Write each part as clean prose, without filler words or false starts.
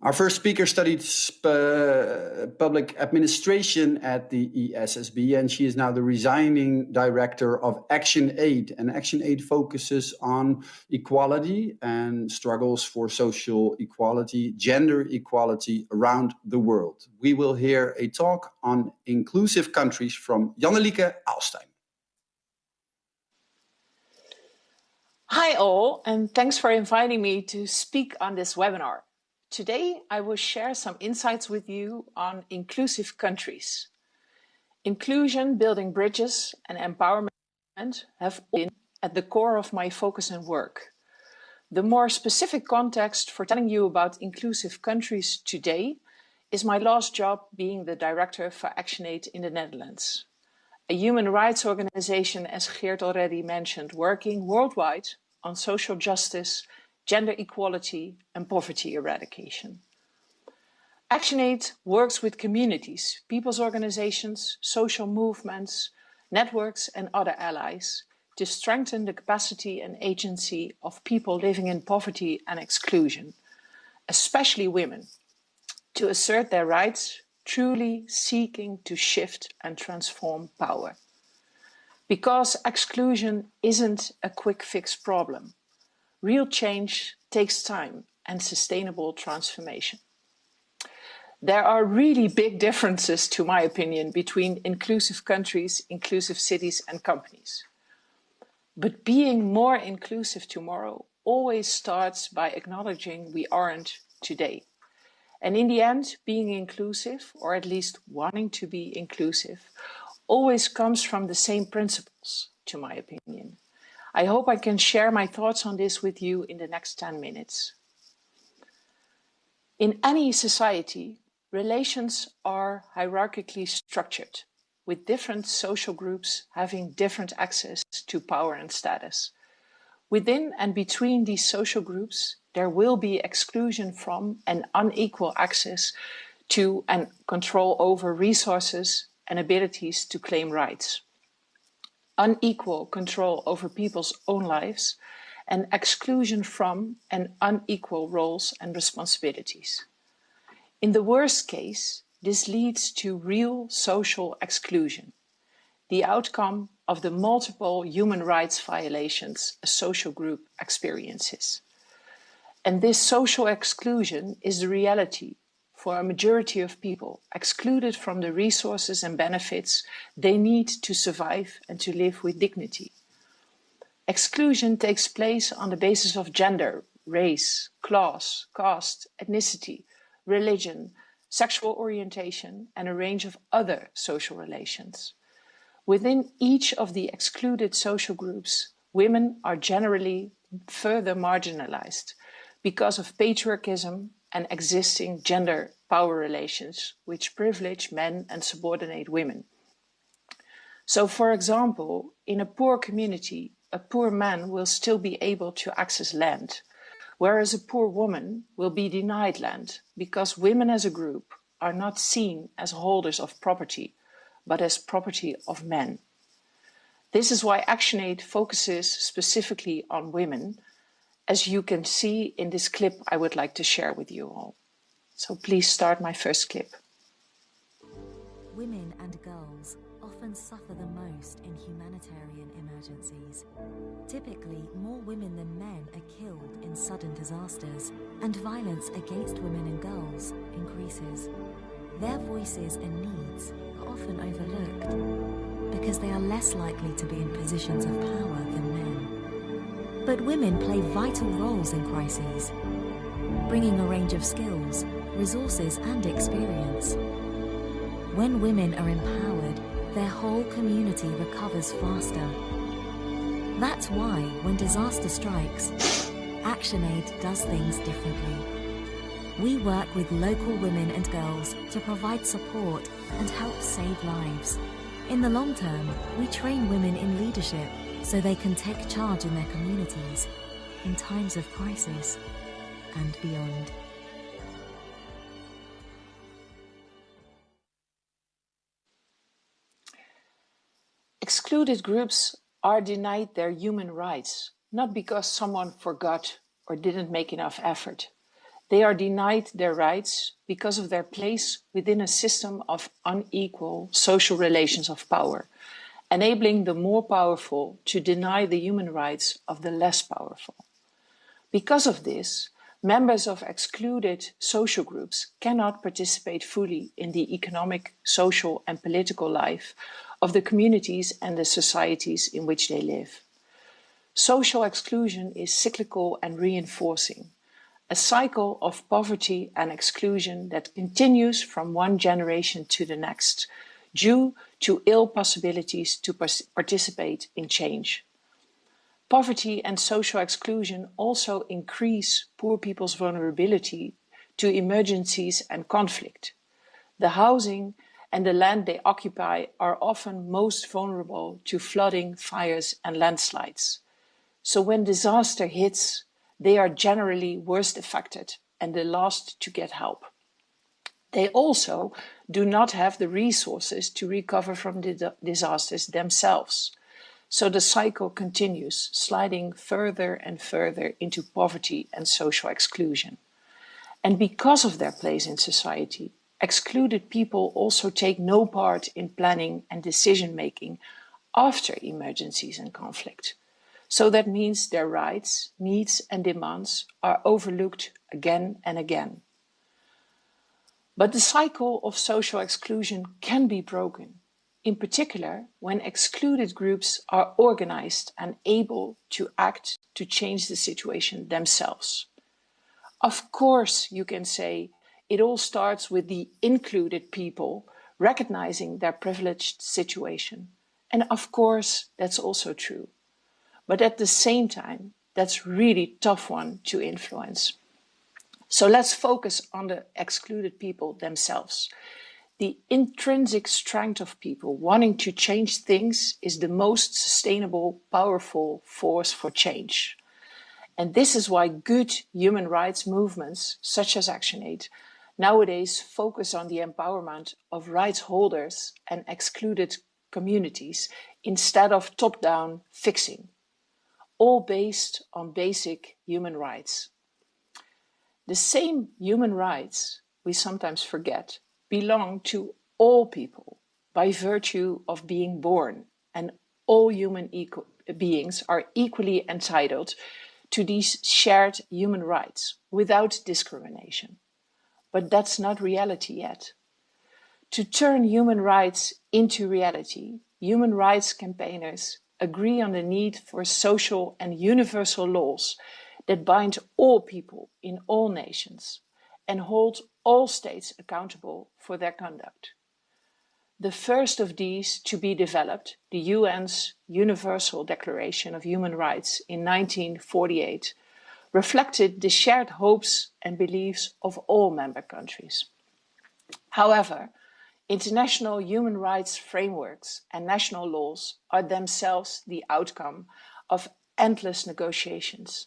Our first speaker studied public administration at the ESSB, and she is now the resigning director of Action Aid. And Action Aid focuses on equality and struggles for social equality, gender equality around the world. We will hear a talk on inclusive countries from Jannelieke Aalstein. Hi all, and thanks for inviting me to speak on this webinar. Today, I will share some insights with you on inclusive countries. Inclusion, building bridges, and empowerment have been at the core of my focus and work. The more specific context for telling you about inclusive countries today is my last job being the director for Action Aid in the Netherlands, a human rights organization, as Geert already mentioned, working worldwide on social justice, gender equality, and poverty eradication. Action Aid works with communities, people's organizations, social movements, networks, and other allies to strengthen the capacity and agency of people living in poverty and exclusion, especially women, to assert their rights, truly seeking to shift and transform power. Because exclusion isn't a quick fix problem. Real change takes time and sustainable transformation. There are really big differences, to my opinion, between inclusive countries, inclusive cities, and companies. But being more inclusive tomorrow always starts by acknowledging we aren't today. And in the end, being inclusive, or at least wanting to be inclusive, always comes from the same principles, to my opinion. I hope I can share my thoughts on this with you in the next 10 minutes. In any society, relations are hierarchically structured, with different social groups having different access to power and status. Within and between these social groups, there will be exclusion from and unequal access to and control over resources and abilities to claim rights. Unequal control over people's own lives, and exclusion from and unequal roles and responsibilities. In the worst case, this leads to real social exclusion, the outcome of the multiple human rights violations a social group experiences. And this social exclusion is the reality for a majority of people, excluded from the resources and benefits they need to survive and to live with dignity. Exclusion takes place on the basis of gender, race, class, caste, ethnicity, religion, sexual orientation, and a range of other social relations. Within each of the excluded social groups, women are generally further marginalized because of patriarchism and existing gender power relations which privilege men and subordinate women. So, for example, in a poor community, a poor man will still be able to access land, whereas a poor woman will be denied land because women as a group are not seen as holders of property, but as property of men. This is why Action Aid focuses specifically on women, as you can see in this clip I would like to share with you all. So please start my first clip. Women and girls often suffer the most in humanitarian emergencies. Typically, more women than men are killed in sudden disasters, and violence against women and girls increases. Their voices and needs are often overlooked because they are less likely to be in positions of power than men. But women play vital roles in crises, bringing a range of skills, resources, and experience. When women are empowered, their whole community recovers faster. That's why, when disaster strikes, Action Aid does things differently. We work with local women and girls to provide support and help save lives. In the long term, we train women in leadership so they can take charge in their communities in times of crisis and beyond. Excluded groups are denied their human rights, not because someone forgot or didn't make enough effort. They are denied their rights because of their place within a system of unequal social relations of power, enabling the more powerful to deny the human rights of the less powerful. Because of this, members of excluded social groups cannot participate fully in the economic, social and political life of the communities and the societies in which they live. Social exclusion is cyclical and reinforcing, a cycle of poverty and exclusion that continues from one generation to the next, due to ill possibilities to participate in change. Poverty and social exclusion also increase poor people's vulnerability to emergencies and conflict. The housing and the land they occupy are often most vulnerable to flooding, fires and landslides. So when disaster hits, they are generally worst affected and the last to get help. They also do not have the resources to recover from the disasters themselves. So the cycle continues, sliding further and further into poverty and social exclusion. And because of their place in society, excluded people also take no part in planning and decision-making after emergencies and conflict. So that means their rights, needs and demands are overlooked again and again. But the cycle of social exclusion can be broken, in particular when excluded groups are organized and able to act to change the situation themselves. Of course, you can say it all starts with the included people recognizing their privileged situation. And of course, that's also true. But at the same time, that's really tough one to influence. So let's focus on the excluded people themselves. The intrinsic strength of people wanting to change things is the most sustainable, powerful force for change. And this is why good human rights movements, such as ActionAid, nowadays focus on the empowerment of rights holders and excluded communities instead of top-down fixing, all based on basic human rights. The same human rights, we sometimes forget, belong to all people by virtue of being born, and all human beings are equally entitled to these shared human rights without discrimination. But that's not reality yet. To turn human rights into reality, human rights campaigners agree on the need for social and universal laws that bind all people in all nations and hold all states accountable for their conduct. The first of these to be developed, the UN's Universal Declaration of Human Rights in 1948, reflected the shared hopes and beliefs of all member countries. However, international human rights frameworks and national laws are themselves the outcome of endless negotiations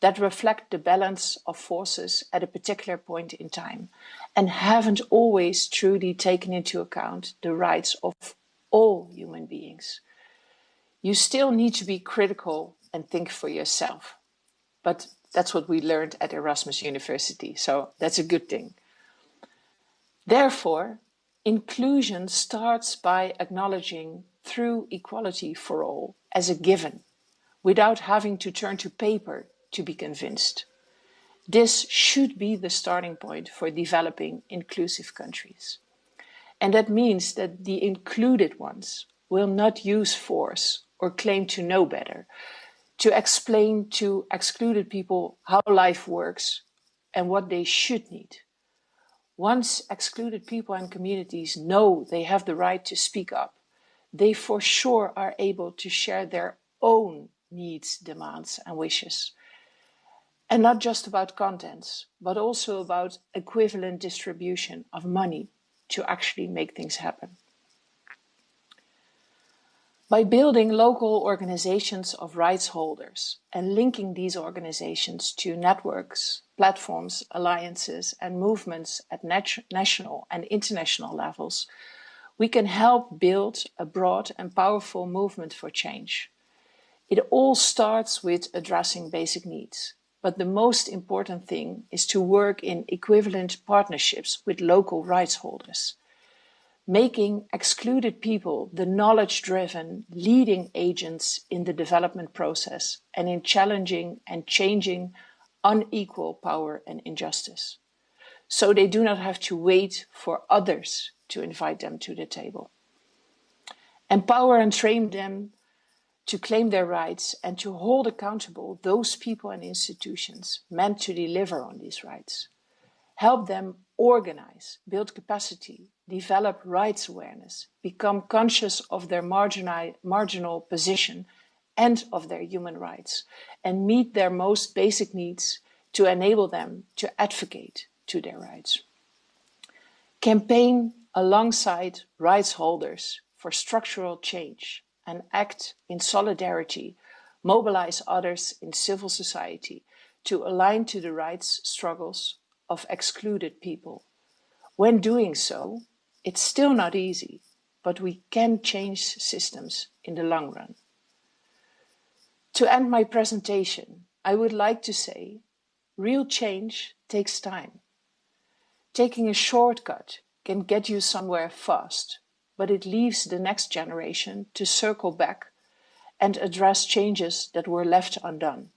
that reflect the balance of forces at a particular point in time and haven't always truly taken into account the rights of all human beings. You still need to be critical and think for yourself. But that's what we learned at Erasmus University, so that's a good thing. Therefore, inclusion starts by acknowledging true equality for all as a given, without having to turn to paper to be convinced. This should be the starting point for developing inclusive countries. And that means that the included ones will not use force or claim to know better to explain to excluded people how life works and what they should need. Once excluded people and communities know they have the right to speak up, they for sure are able to share their own needs, demands and wishes. And not just about contents, but also about equivalent distribution of money to actually make things happen. By building local organizations of rights holders and linking these organizations to networks, platforms, alliances, and movements at national and international levels, we can help build a broad and powerful movement for change. It all starts with addressing basic needs. But the most important thing is to work in equivalent partnerships with local rights holders, making excluded people the knowledge-driven leading agents in the development process and in challenging and changing unequal power and injustice, so they do not have to wait for others to invite them to the table. Empower and train them to claim their rights and to hold accountable those people and institutions meant to deliver on these rights. Help them organize, build capacity, develop rights awareness, become conscious of their marginal position and of their human rights, and meet their most basic needs to enable them to advocate to their rights. Campaign alongside rights holders for structural change and act in solidarity, mobilize others in civil society to align to the rights struggles of excluded people. When doing so, it's still not easy, but we can change systems in the long run. To end my presentation, I would like to say, real change takes time. Taking a shortcut can get you somewhere fast, but it leaves the next generation to circle back and address changes that were left undone.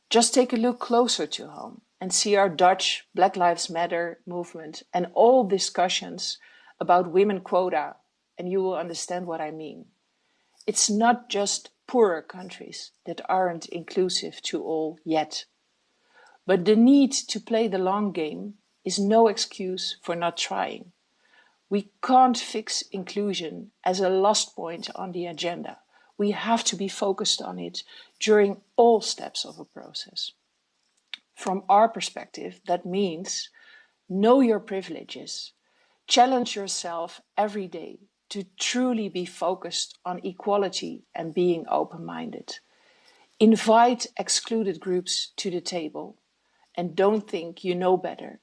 Just take a look closer to home and see our Dutch Black Lives Matter movement and all discussions about women quota, and you will understand what I mean. It's not just poorer countries that aren't inclusive to all yet, but the need to play the long game is no excuse for not trying. We can't fix inclusion as a last point on the agenda. We have to be focused on it during all steps of a process. From our perspective, that means know your privileges, challenge yourself every day to truly be focused on equality and being open-minded. Invite excluded groups to the table and don't think you know better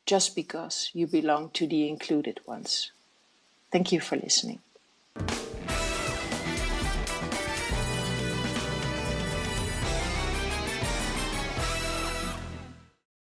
just because you belong to the included ones. Thank you for listening.